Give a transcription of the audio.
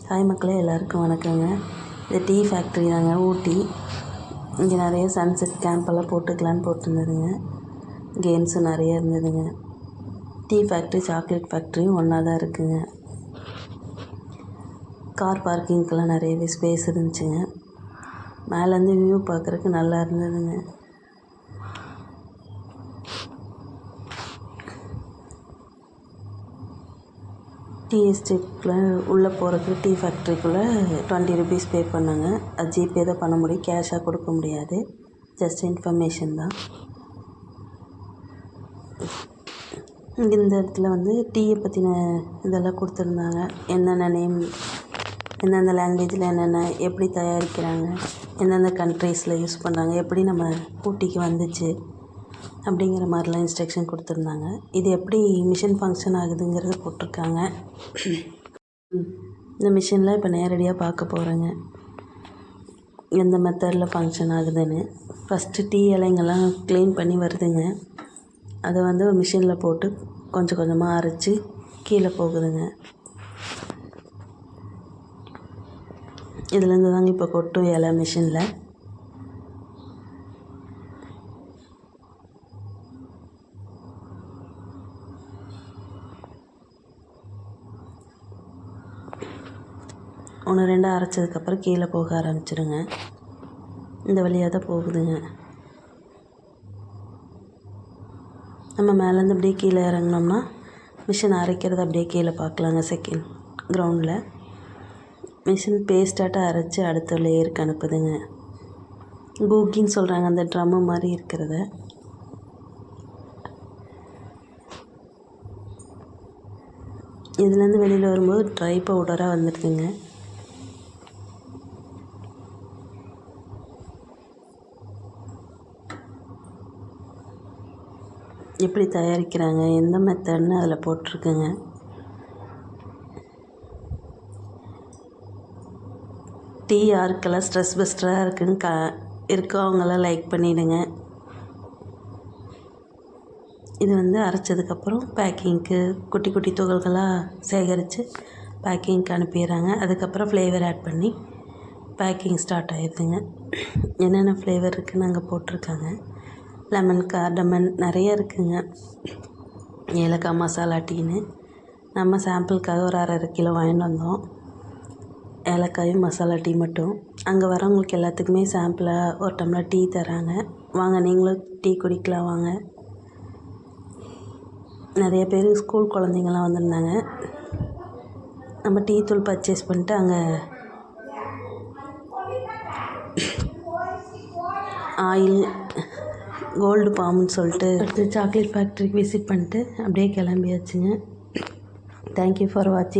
Hi மக்களே, எல்லாருக்கும் வணக்கங்க. இது டீ ஃபேக்ட்ரி தாங்க, ஊட்டி. இங்கே நிறைய சன்செட் கேம்பெல்லாம் போட்டுக்கலான்னு போட்டுருந்ததுங்க. கேம்ஸும் நிறைய இருந்ததுங்க. டீ ஃபேக்ட்ரி சாக்லேட் ஃபேக்ட்ரியும் ஒன்றா தான் இருக்குங்க. கார் பார்க்கிங்க்கெல்லாம் நிறையவே ஸ்பேஸ் இருந்துச்சுங்க. மேலேருந்து வியூ பார்க்குறதுக்கு நல்லா இருந்ததுங்க. டீ எஸ்டேட்குள்ளே உள்ளே போகிறதுக்கு டீ ஃபேக்ட்ரிக்குள்ளே 20 rupees பே பண்ணாங்க. அது ஜிபே தான் பண்ண முடியும், கேஷாக கொடுக்க முடியாது. ஜஸ்ட் இன்ஃபர்மேஷன் தான். இந்த இடத்துல டீயை பற்றின இதெல்லாம் கொடுத்துருந்தாங்க. என்னென்ன நேம், எந்தெந்த லாங்குவேஜில் என்னென்ன, எப்படி தயாரிக்கிறாங்க, எந்தெந்த கண்ட்ரீஸில் யூஸ் பண்ணுறாங்க, எப்படி நம்ம ஊட்டிக்கு வந்துச்சு அப்படிங்கிற மாதிரிலாம் இன்ஸ்ட்ரக்ஷன் கொடுத்துருந்தாங்க. இது எப்படி மிஷின் ஃபங்க்ஷன் ஆகுதுங்கிறது போட்டிருக்காங்க. இந்த மிஷினில் இப்போ நேரடியாக பார்க்க போகிறேங்க, எந்த மெத்தடில் ஃபங்க்ஷன் ஆகுதுன்னு. ஃபஸ்ட்டு டீ இலைங்கெல்லாம் க்ளீன் பண்ணி வருதுங்க. அதை ஒரு மிஷினில் போட்டு கொஞ்சம் கொஞ்சமாக அரைச்சி கீழே போகுதுங்க. இதுலேருந்து தாங்க இப்போ கொட்டும் இலை மிஷினில். ஒன்று ரெண்டாக அரைச்சதுக்கப்புறம் கீழே போக ஆரம்பிச்சிடுங்க. இந்த வழியாக தான் போகுதுங்க. நம்ம மேலேருந்து அப்படியே கீழே இறங்கினோம்னா மிஷின் அரைக்கிறத அப்படியே கீழே பார்க்கலாங்க. செகண்ட் கிரவுண்டில் மிஷின் பேஸ்டாட்டாக அரைச்சி அடுத்த லேயருக்கு அனுப்புதுங்க. கூக்கின்னு சொல்கிறாங்க, அந்த ட்ரம்மு மாதிரி இருக்கிறத. இதுலேருந்து வெளியில் வரும்போது ட்ரை பவுடராக வந்துடுதுங்க. எப்படி தயாரிக்கிறாங்க, எந்த மெத்தட்னு அதில் போட்டிருக்குங்க. டீ யாருக்கெல்லாம் ஸ்ட்ரெஸ் பஸ்டராக இருக்குன்னு இருக்கோ அவங்களாம் லைக் பண்ணிவிடுங்க. இது அரைச்சதுக்கப்புறம் பேக்கிங்க்கு குட்டி குட்டி துகள்களாக சேகரித்து பேக்கிங்க்கு அனுப்பிடுறாங்க. அதுக்கப்புறம் ஃப்ளேவர் ஆட் பண்ணி பேக்கிங் ஸ்டார்ட் ஆகிடுதுங்க. என்னென்ன ஃப்ளேவர் இருக்குதுன்னு அங்கே போட்டிருக்காங்க. லெமன், கார்டமன் நிறைய இருக்குதுங்க. ஏலக்காய் மசாலா டீன்னு நம்ம சாம்பிளுக்காக ஒரு 1/2 கிலோ வாங்கிட்டு வந்தோம். ஏலக்காயும் மசாலா டீ மட்டும். அங்கே வரவங்களுக்கு எல்லாத்துக்குமே சாம்பிளாக ஒரு டம்ளர் டீ தராங்க. வாங்க நீங்களும் டீ குடிக்கலாம் வாங்க. நிறைய பேர் ஸ்கூல் குழந்தைங்கள்லாம் வந்திருந்தாங்க. நம்ம டீ தூள் பர்ச்சேஸ் பண்ணிட்டு அங்கே ஆயில், கோல்டு பாம்னு சொல்லிட்டு அடுத்து சாக்லேட் ஃபேக்ட்ரிக்கு விசிட் பண்ணிட்டு அப்படியே கிளம்பியாச்சுங்க. தேங்க்யூ ஃபார் வாட்சிங்.